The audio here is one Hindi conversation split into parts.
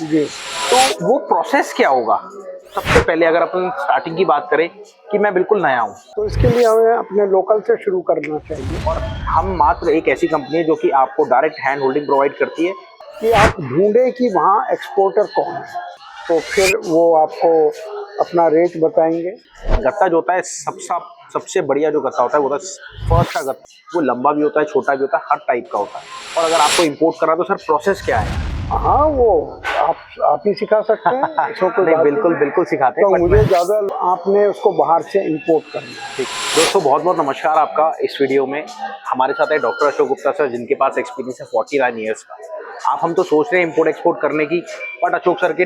जी। तो वो प्रोसेस क्या होगा? सबसे पहले अगर अपन स्टार्टिंग की बात करें कि मैं बिल्कुल नया हूँ तो इसके लिए हमें अपने लोकल से शुरू करना चाहिए और हम मात्र एक ऐसी कंपनी है जो कि आपको डायरेक्ट हैंड होल्डिंग प्रोवाइड करती है। कि आप ढूंढें कि वहाँ एक्सपोर्टर कौन है, तो फिर वो आपको अपना रेट बताएंगे। गत्ता जो होता है सबसे बढ़िया जो गत्ता होता है वो होता है फर्स्ट का गत्ता। वो लंबा भी होता है, छोटा भी होता है, हर टाइप का होता है। और अगर आपको इंपोर्ट करना है तो सर प्रोसेस क्या है? हाँ, वो आप ही सिखा सकते हैं, इसमें कोई नहीं, बात बिल्कुल नहीं है। बिल्कुल सिखाते हैं, तो बट मैं मुझे ज़्यादा आपने उसको बाहर से इंपोर्ट करना है। ठीक। दोस्तों बहुत बहुत नमस्कार आपका। इस वीडियो में हमारे साथ है डॉक्टर अशोक गुप्ता सर, जिनके पास एक्सपीरियंस है 49 ईयर्स का। आप हम तो सोच रहे हैं इंपोर्ट एक्सपोर्ट करने की, बट अशोक सर के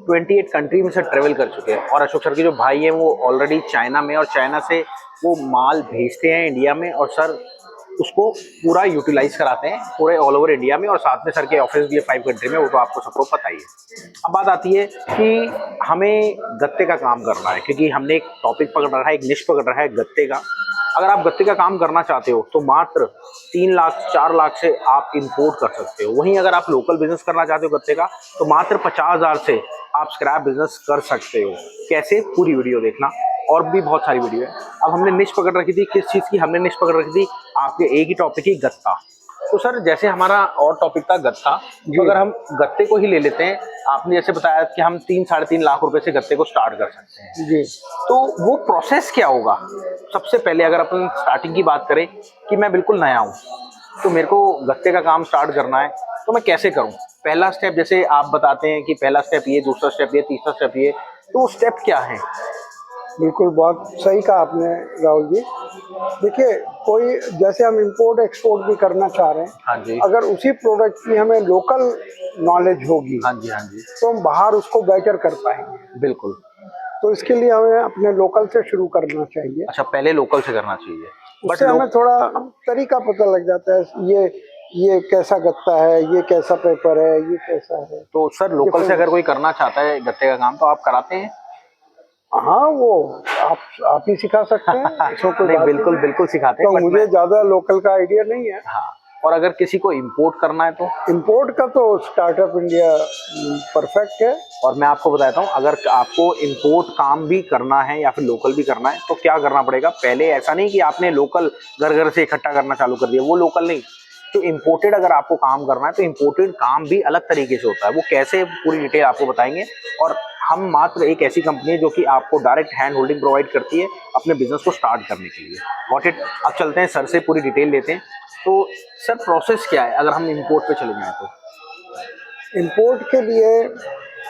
28 कंट्री में सर ट्रेवल कर चुके हैं। और अशोक सर के जो भाई हैं वो ऑलरेडी चाइना में, और चाइना से वो माल भेजते हैं इंडिया में, और सर उसको पूरा यूटिलाइज कराते हैं पूरे ऑल ओवर इंडिया में। और साथ में सर के ऑफिस भी है 5 कंट्री में, वो तो आपको सबको पता ही है। अब बात आती है कि हमें गत्ते का काम करना है, क्योंकि हमने एक टॉपिक पकड़ रखा है, एक निश पकड़ रखा है गत्ते का। अगर आप गत्ते का काम करना चाहते हो तो मात्र 3 लाख 4 लाख से आप इंपोर्ट कर सकते हो। वहीं अगर आप लोकल बिजनेस करना चाहते हो गत्ते का, तो मात्र 50,000 से आप स्क्रैप बिजनेस कर सकते हो। कैसे? पूरी वीडियो देखना, और भी बहुत सारी वीडियो है। अब हमने निश पकड़ रखी थी, किस चीज़ की हमने निश पकड़ रखी थी? आपके एक ही टॉपिक ही गत्ता। तो सर जैसे हमारा और टॉपिक था गत्ता, तो अगर हम गत्ते को ही ले लेते हैं, आपने जैसे बताया कि हम 3-3.5 लाख रुपए से गत्ते को स्टार्ट कर सकते हैं। जी। तो वो प्रोसेस क्या होगा? सबसे पहले अगर अपन स्टार्टिंग की बात करें कि मैं बिल्कुल नया हूँ, तो मेरे को गत्ते का काम स्टार्ट करना है, तो मैं कैसे करूँ? पहला स्टेप जैसे आप बताते हैं कि पहला स्टेप ये, दूसरा स्टेप ये, तीसरा स्टेप ये, तो स्टेप क्या है? बिल्कुल, बहुत सही कहा आपने राहुल जी। देखिए, कोई जैसे हम इंपोर्ट एक्सपोर्ट भी करना चाह रहे हैं, हाँ जी, अगर उसी प्रोडक्ट की हमें लोकल नॉलेज होगी, हाँ जी, हाँ जी, तो हम बाहर उसको बेटर कर पाएंगे। बिल्कुल। तो इसके लिए हमें अपने लोकल से शुरू करना चाहिए। अच्छा, पहले लोकल से करना चाहिए, बट उससे हमें थोड़ा तरीका पता लग जाता है, ये कैसा गत्ता है, ये कैसा पेपर है, ये कैसा है। तो सर लोकल से अगर कोई करना चाहता है गत्ते का काम, तो आप कराते हैं? हाँ, वो आप ही सिखा सकते हैं, इसमें कोई नहीं, बात बिल्कुल नहीं है। बिल्कुल सिखाते हैं, तो बट मुझे मैं ज़्यादा लोकल का आइडिया नहीं है। हाँ, और अगर किसी को इंपोर्ट करना है तो? इंपोर्ट का तो स्टार्टअप इंडिया परफेक्ट है। और मैं आपको बताता हूँ, अगर आपको इंपोर्ट काम भी करना है या फिर लोकल भी करना है, तो क्या करना पड़ेगा? पहले ऐसा नहीं कि आपने लोकल घर घर से इकट्ठा करना चालू कर दिया, वो लोकल नहीं। तो इम्पोर्टेड अगर आपको काम करना है, तो इम्पोर्टेड काम भी अलग तरीके से होता है। वो कैसे, पूरी डिटेल आपको बताएंगे। और हम मात्र एक ऐसी कंपनी है जो कि आपको डायरेक्ट हैंड होल्डिंग प्रोवाइड करती है अपने बिजनेस को स्टार्ट करने के लिए। What it. अब चलते हैं सर से पूरी डिटेल लेते हैं। तो सर प्रोसेस क्या है अगर हम इम्पोर्ट पे चले जाएँ तो? इंपोर्ट के लिए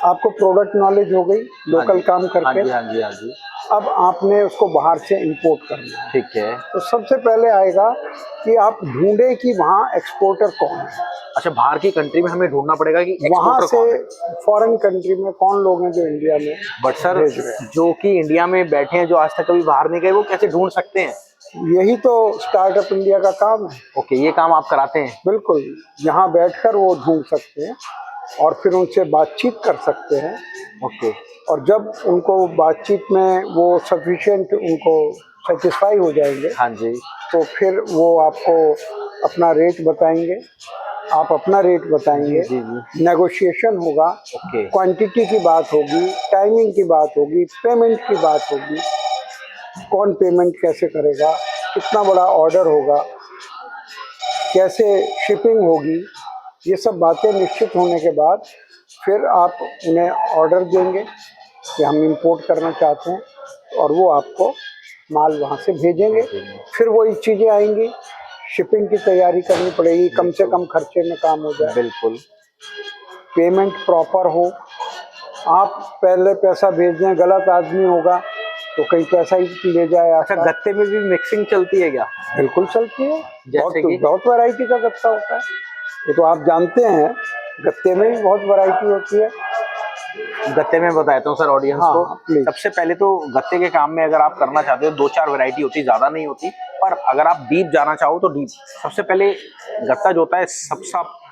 आपको प्रोडक्ट नॉलेज हो गई, हाँ लोकल जी, काम हाँ करके। जी, हाँ जी, हाँ जी, अब आपने उसको बाहर से इंपोर्ट करना है। ठीक है। तो सबसे पहले आएगा कि आप ढूंढें कि वहाँ एक्सपोर्टर कौन है। अच्छा, बाहर की कंट्री में हमें ढूंढना पड़ेगा कि वहाँ एक्सपोर्टर से कौन है। फॉरेन कंट्री में कौन लोग हैं जो इंडिया में बट सर भेज रहे हैं। जो कि इंडिया में बैठे हैं, जो आज तक कभी बाहर नहीं गए, वो कैसे ढूंढ सकते हैं? यही तो स्टार्टअप इंडिया का काम है। ओके, ये काम आप कराते हैं? बिल्कुल, यहाँ बैठकर वो ढूंढ सकते हैं और फिर उनसे बातचीत कर सकते हैं। ओके, और जब उनको बातचीत में वो सफिशिएंट उनको सेटिस्फाई हो जाएंगे, हाँ जी, तो फिर वो आपको अपना रेट बताएंगे, आप अपना रेट बताएंगे, जी, जी, जी। नेगोशिएशन होगा, ओके, क्वांटिटी की बात होगी, टाइमिंग की बात होगी, पेमेंट की बात होगी, कौन पेमेंट कैसे करेगा, कितना बड़ा ऑर्डर होगा, कैसे शिपिंग होगी। ये सब बातें निश्चित होने के बाद फिर आप उन्हें ऑर्डर देंगे कि हम इंपोर्ट करना चाहते हैं, और वो आपको माल वहाँ से भेजेंगे। फिर वही चीज़ें आएंगी, शिपिंग की तैयारी करनी पड़ेगी, कम से कम खर्चे में काम हो जाए, बिल्कुल। पेमेंट प्रॉपर हो। आप पहले पैसा भेज दें, गलत आदमी होगा तो कहीं पैसा ही ले जाए अच्छा, आपका। गत्ते में भी मिक्सिंग चलती है क्या? बिल्कुल चलती है। जैसे कि बहुत वैरायटी का गत्ता होता है, वो तो आप जानते हैं। गत्ते में भी बहुत वैरायटी होती है। गत्ते में बताता हूँ सर ऑडियंस हाँ को। प्लीज। सबसे पहले तो गत्ते के काम में अगर आप करना चाहते हो, 2-4 वैरायटी होती, ज़्यादा नहीं होती। पर अगर आप डीप जाना चाहो तो डीप, सबसे पहले गत्ता जो होता है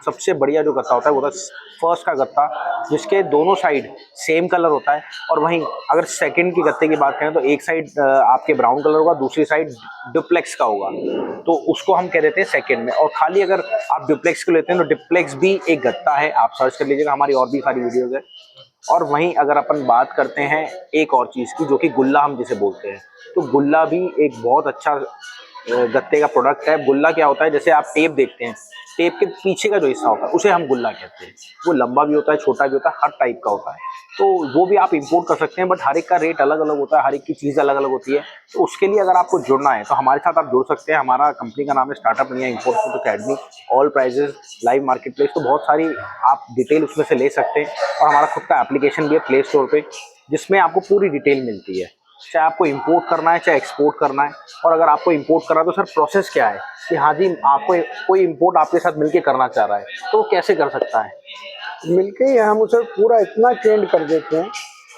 सबसे बढ़िया जो गत्ता होता है वो होता है फर्स्ट का गत्ता, जिसके दोनों साइड सेम कलर होता है। और वहीं अगर सेकंड की गत्ते की बात करें तो एक साइड आपके ब्राउन कलर होगा, दूसरी साइड डुप्लेक्स का होगा, तो उसको हम कह देते हैं सेकंड में। और खाली अगर आप डुप्लेक्स को लेते हैं तो डुप्लेक्स भी एक गत्ता है, आप सर्च कर लीजिएगा, हमारी और भी सारी वीडियोज है। और वहीं अगर अपन बात करते हैं एक और चीज़ की, जो कि गुल्ला हम जिसे बोलते हैं, तो गुल्ला भी एक बहुत अच्छा गत्ते का प्रोडक्ट है। गुल्ला क्या होता है, जैसे आप टेप देखते हैं, टेप के पीछे का जो हिस्सा होता है उसे हम गुल्ला कहते हैं। वो लंबा भी होता है, छोटा भी होता है, हर टाइप का होता है, तो वो भी आप इंपोर्ट कर सकते हैं। बट हर एक का रेट अलग अलग होता है, हर एक की चीज़ अलग अलग होती है। तो उसके लिए अगर आपको जुड़ना है तो हमारे साथ आप जुड़ सकते हैं। हमारा कंपनी का नाम है Startup India Import Academy, all prizes, live market place, तो बहुत सारी आप डिटेल उसमें से ले सकते हैं। और हमारा खुद का एप्लीकेशन भी है प्ले स्टोर पे, जिसमें आपको पूरी डिटेल मिलती है, चाहे आपको इंपोर्ट करना है चाहे एक्सपोर्ट करना है। और अगर आपको इंपोर्ट करना है तो सर प्रोसेस क्या है कि हाँ जी आपको कोई इंपोर्ट आपके साथ मिलके करना चाह रहा है तो वो कैसे कर सकता है? मिलके ही हम उसे पूरा इतना ट्रेंड कर देते हैं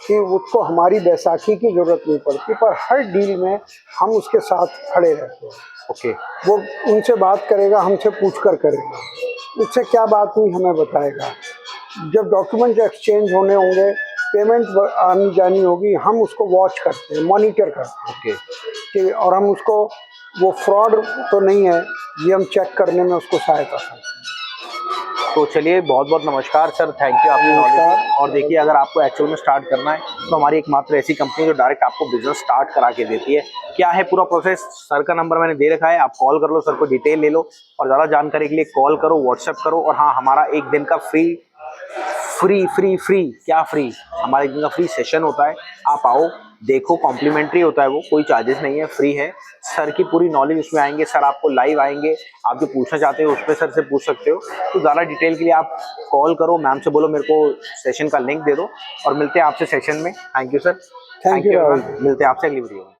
कि उसको हमारी बैसाखी की ज़रूरत नहीं पड़ती, पर हर डील में हम उसके साथ खड़े रहते हैं। ओके, वो उनसे बात करेगा, हमसे पूछ कर करेगा, उससे क्या बात हुई हमें बताएगा। जब डॉक्यूमेंट एक्सचेंज होने होंगे, पेमेंट आनी जानी होगी, हम उसको वॉच करते हैं, मॉनिटर करते हैं कि, और हम उसको वो फ्रॉड तो नहीं है ये हम चेक करने में उसको सहायता करते हैं। तो चलिए बहुत बहुत नमस्कार सर, थैंक यू आपकी नॉलेज। और देखिए अगर आपको एक्चुअल में स्टार्ट करना है तो हमारी एकमात्र ऐसी कंपनी जो डायरेक्ट आपको बिजनेस स्टार्ट करा के देती है। क्या है पूरा प्रोसेस, सर का नंबर मैंने दे रखा है, आप कॉल कर लो, सर को डिटेल ले लो और ज़्यादा जानकारी के लिए कॉल करो, व्हाट्सएप करो। और हाँ, हमारा एक दिन का फ्री हमारे एक दिन का फ्री सेशन होता है, आप आओ देखो, कॉम्प्लीमेंट्री होता है, वो कोई चार्जेस नहीं है, फ्री है। सर की पूरी नॉलेज उसमें आएंगे, सर आपको लाइव आएंगे, आप जो पूछना चाहते हो उस पर सर से पूछ सकते हो। तो ज़्यादा डिटेल के लिए आप कॉल करो, मैम से बोलो मेरे को सेशन का लिंक दे दो, और मिलते हैं आपसे सेशन में। Thank you sir, thank you. मिलते हैं आपसे अगली वीडियो में।